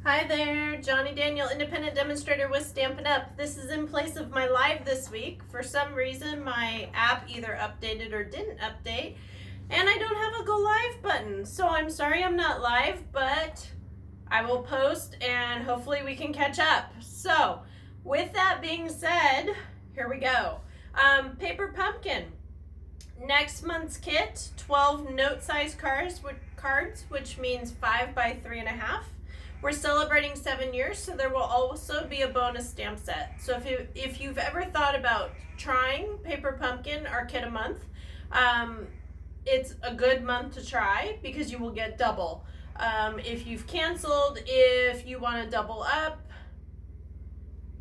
Hi there, Johnny Daniel, independent demonstrator with Stampin' Up. This is in place of my live this week. For some reason, my app either updated or didn't update, and I don't have a go live button. So I'm sorry I'm not live, but I will post and hopefully we can catch up. So with that being said, here we go. Paper pumpkin. Next month's kit, 12 note size cards, which means 5 by 3.5. We're celebrating 7 years, so there will also be a bonus stamp set. So if you've ever thought about trying Paper Pumpkin or Kit a Month, it's a good month to try because you will get double. If you've canceled, if you want to double up,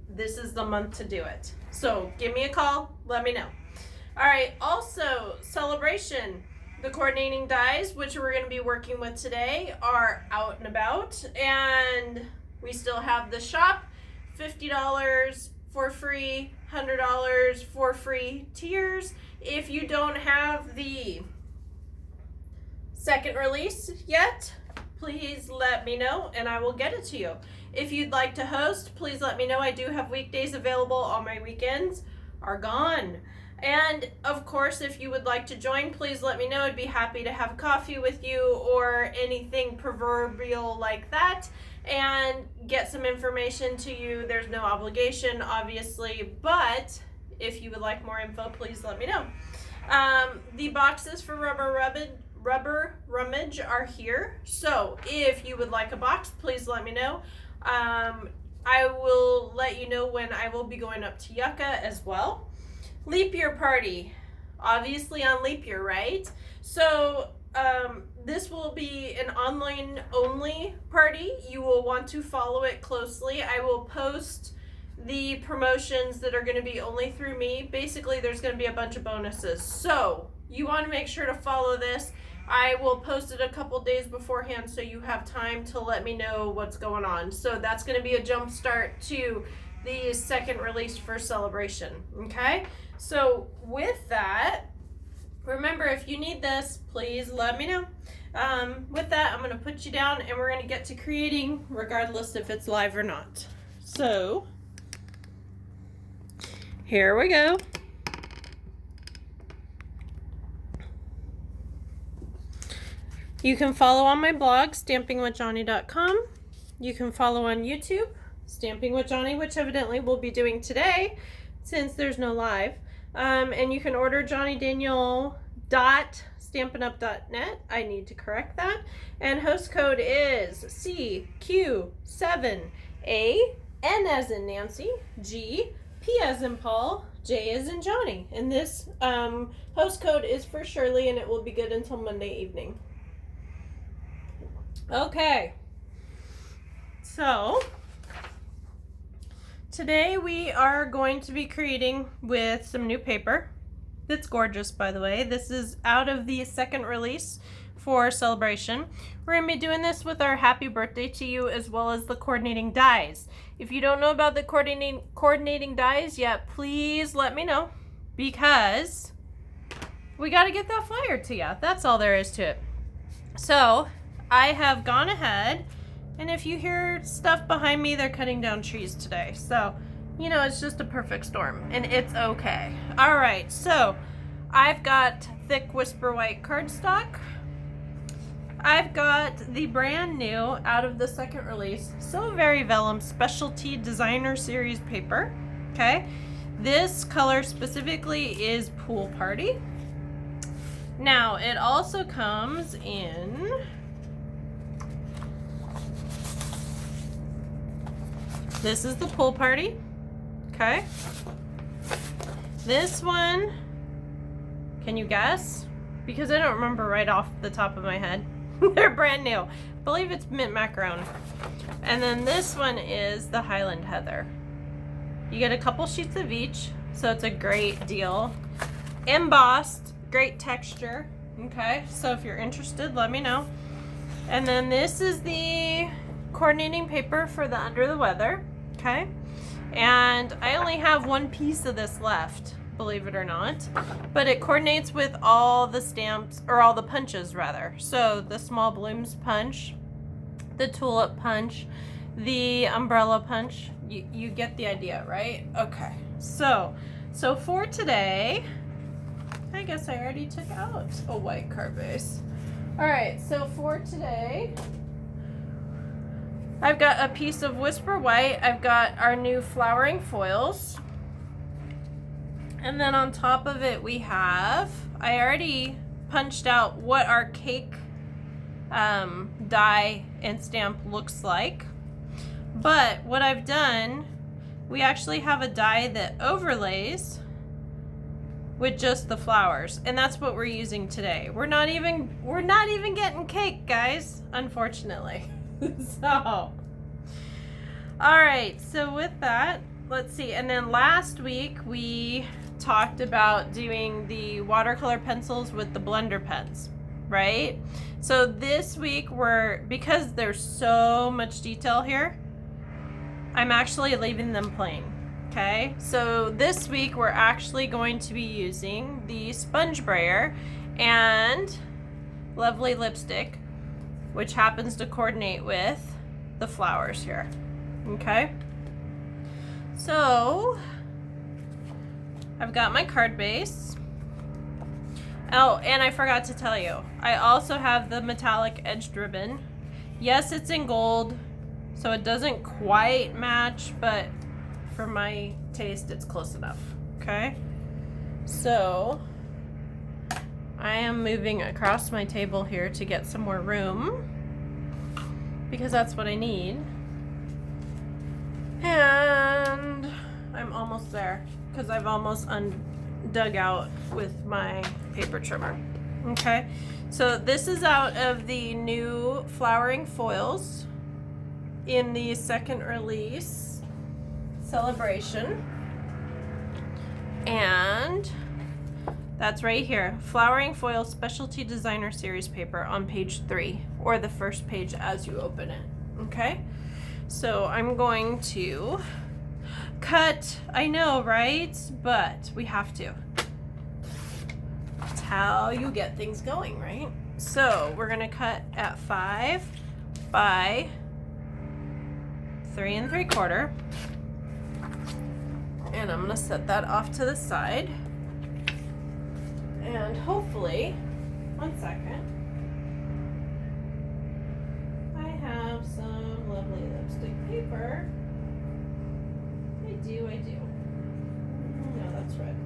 this is the month to do it. So give me a call, let me know. All right, also celebration. The coordinating dies, which we're going to be working with today, are out and about, and we still have the shop, $50 for free, $100 for free tiers. If you don't have the second release yet, please let me know and I will get it to you. If you'd like to host, please let me know. I do have weekdays available. All my weekends are gone. And of course, if you would like to join, please let me know. I'd be happy to have coffee with you or anything proverbial like that and get some information to you. There's no obligation, obviously, but if you would like more info, please let me know. The boxes for rubber rummage are here. So if you would like a box, please let me know. I will let you know when I will be going up to Yucca as well. Leap year party, obviously on leap year, right? So this will be an online only party. You will want to follow it closely. I will post the promotions that are going to be only through me. Basically, there's going to be a bunch of bonuses. So you want to make sure to follow this. I will post it a couple days beforehand so you have time to let me know what's going on. So that's going to be a jump start to the second release for celebration, okay? So with that, remember, if you need this, please let me know. With that, I'm going to put you down and we're going to get to creating regardless if it's live or not. So here we go. You can follow on my blog, stampingwithjohnny.com. You can follow on YouTube, Stamping with Johnny, which evidently we'll be doing today since there's no live. And you can order johnnydaniel.stampinup.net. I need to correct that. And host code is CQ7A, N as in Nancy, G, P as in Paul, J as in Johnny. And this host code is for Shirley, and it will be good until Monday evening. Okay. So today we are going to be creating with some new paper. That's gorgeous, by the way. This is out of the second release for celebration. We're going to be doing this with our happy birthday to you as well as the coordinating dies. If you don't know about the coordinating dies yet, please let me know because we got to get that flyer to you. That's all there is to it. So I have gone ahead, and if you hear stuff behind me, they're cutting down trees today. So, you know, it's just a perfect storm, and it's okay. All right, so I've got thick Whisper White cardstock. I've got the brand new, out of the second release, So Very Vellum Specialty Designer Series paper, okay? This color specifically is Pool Party. Now, it also comes in this is the Pool Party, okay? This one, can you guess? Because I don't remember right off the top of my head. They're brand new. I believe it's mint macaron. And then this one is the Highland Heather. You get a couple sheets of each, so it's a great deal. Embossed, great texture, okay? So if you're interested, let me know. And then this is the coordinating paper for the Under the Weather. Okay, and I only have one piece of this left, believe it or not, but it coordinates with all the stamps, or all the punches rather. So the small blooms punch, the tulip punch, the umbrella punch. You get the idea, right? Okay. So for today, I guess I already took out a white card base. All right, so for today, I've got a piece of Whisper White. I've got our new flowering foils. And then on top of it, we have, I already punched out what our cake die and stamp looks like. But what I've done, we actually have a die that overlays with just the flowers, and that's what we're using today. We're not even getting cake, guys, unfortunately. So, all right, so with that, let's see. And then last week we talked about doing the watercolor pencils with the blender pens, right? So this week because there's so much detail here, I'm actually leaving them plain. Okay, so this week we're actually going to be using the sponge brayer and lovely lipstick, which happens to coordinate with the flowers here. Okay, so I've got my card base. Oh, and I forgot to tell you, I also have the metallic edged ribbon. Yes, it's in gold, so it doesn't quite match, but for my taste, it's close enough. Okay, so I am moving across my table here to get some more room because that's what I need. And I'm almost there because I've almost dug out with my paper trimmer. Okay, so this is out of the new flowering foils in the second release celebration, and that's right here, flowering foil specialty designer series paper on page 3, or the first page as you open it. Okay, so I'm going to cut. I know, right? But we have to. That's how you get things going, right? So we're gonna cut at 5 by 3 3/4. And I'm gonna set that off to the side. And hopefully, one second, I have some lovely lipstick paper. I do. No, that's red.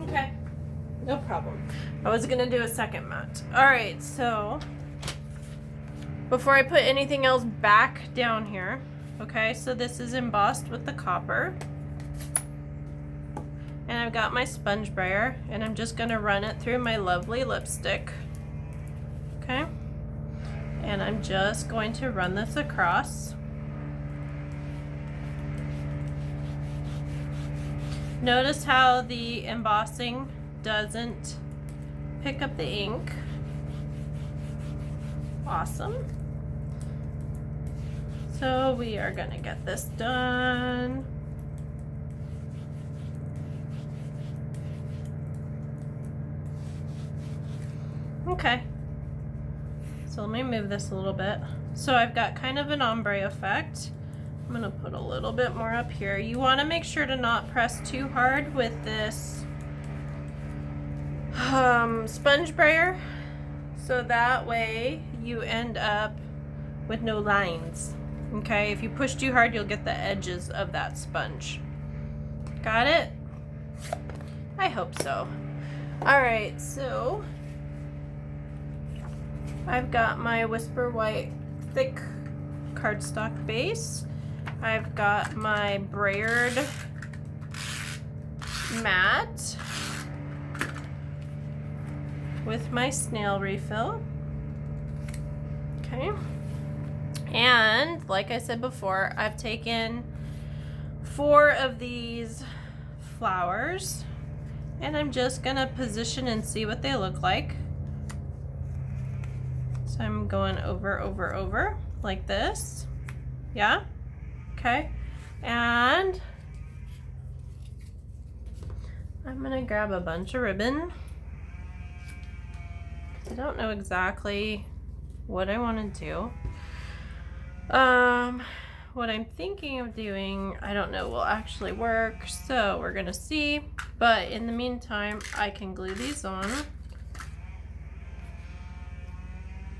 Okay, no problem. I was gonna do a second mat. All right, so before I put anything else back down here, okay, so this is embossed with the copper. And I've got my sponge brayer, and I'm just gonna run it through my lovely lipstick. Okay? And I'm just going to run this across. Notice how the embossing doesn't pick up the ink. Awesome. So we are gonna get this done. Okay. So let me move this a little bit. So I've got kind of an ombre effect. I'm gonna put a little bit more up here. You wanna make sure to not press too hard with this sponge brayer, so that way you end up with no lines. Okay, if you push too hard, you'll get the edges of that sponge. Got it? I hope so. All right, so I've got my Whisper White thick cardstock base. I've got my brayered mat with my snail refill. Okay. And like I said before, I've taken 4 of these flowers and I'm just gonna position and see what they look like. So I'm going over like this. Yeah? Okay. And I'm gonna grab a bunch of ribbon. I don't know exactly what I want to do. What I'm thinking of doing, I don't know, will actually work, so we're gonna see. But in the meantime, I can glue these on.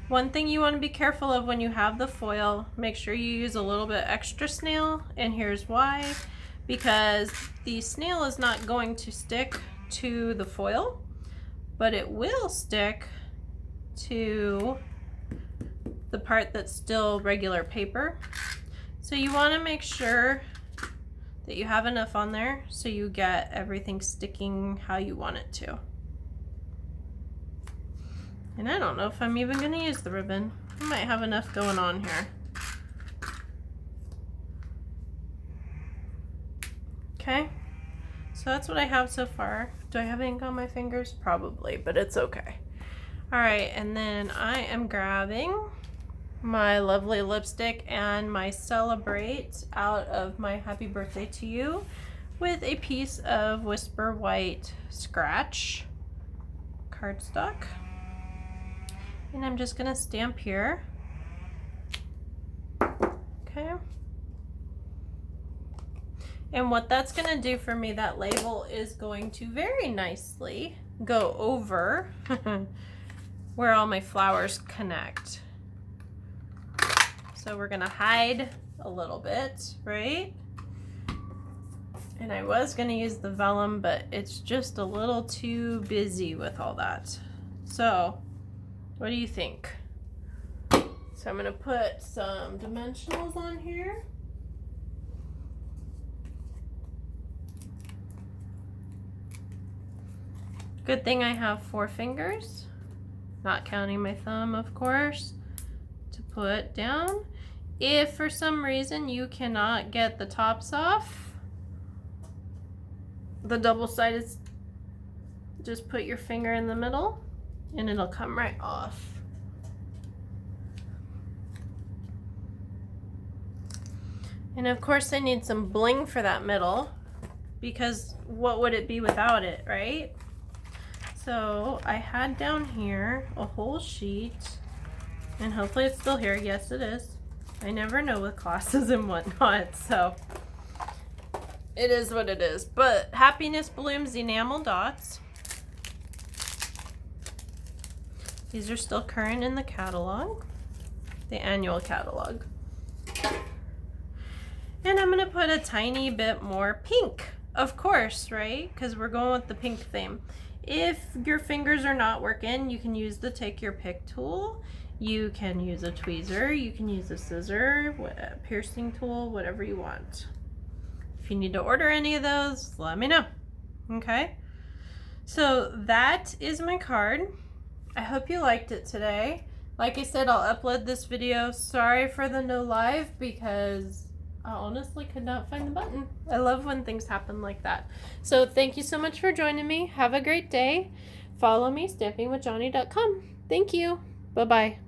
One thing you want to be careful of when you have the foil, make sure you use a little bit extra snail, and here's why. Because the snail is not going to stick to the foil, but it will stick to the part that's still regular paper. So you want to make sure that you have enough on there so you get everything sticking how you want it to. And I don't know if I'm even going to use the ribbon. I might have enough going on here. Okay, so that's what I have so far. Do I have ink on my fingers? Probably, but it's okay. All right, and then I am grabbing my lovely lipstick and my Celebrate out of my Happy Birthday to You with a piece of Whisper White scratch cardstock. And I'm just gonna stamp here. Okay. And what that's gonna do for me, that label is going to very nicely go over where all my flowers connect. So we're gonna hide a little bit, right? And I was gonna use the vellum, but it's just a little too busy with all that. So, what do you think? So I'm gonna put some dimensionals on here. Good thing I have 4 fingers, not counting my thumb, of course, to put down. If for some reason you cannot get the tops off, the double-sided, just put your finger in the middle and it'll come right off. And of course I need some bling for that middle, because what would it be without it, right? So I had down here a whole sheet, and hopefully it's still here. Yes, it is. I never know with classes and whatnot, so it is what it is. But Happiness Blooms enamel dots. These are still current in the catalog, the annual catalog. And I'm gonna put a tiny bit more pink, of course, right? Because we're going with the pink theme. If your fingers are not working, you can use the Take Your Pick tool. You can use a tweezer, you can use a scissor, a piercing tool, whatever you want. If you need to order any of those, let me know. Okay? So that is my card. I hope you liked it today. Like I said, I'll upload this video. Sorry for the no live, because I honestly could not find the button. I love when things happen like that. So thank you so much for joining me. Have a great day. Follow me, stampingwithjohnny.com. Thank you. Bye-bye.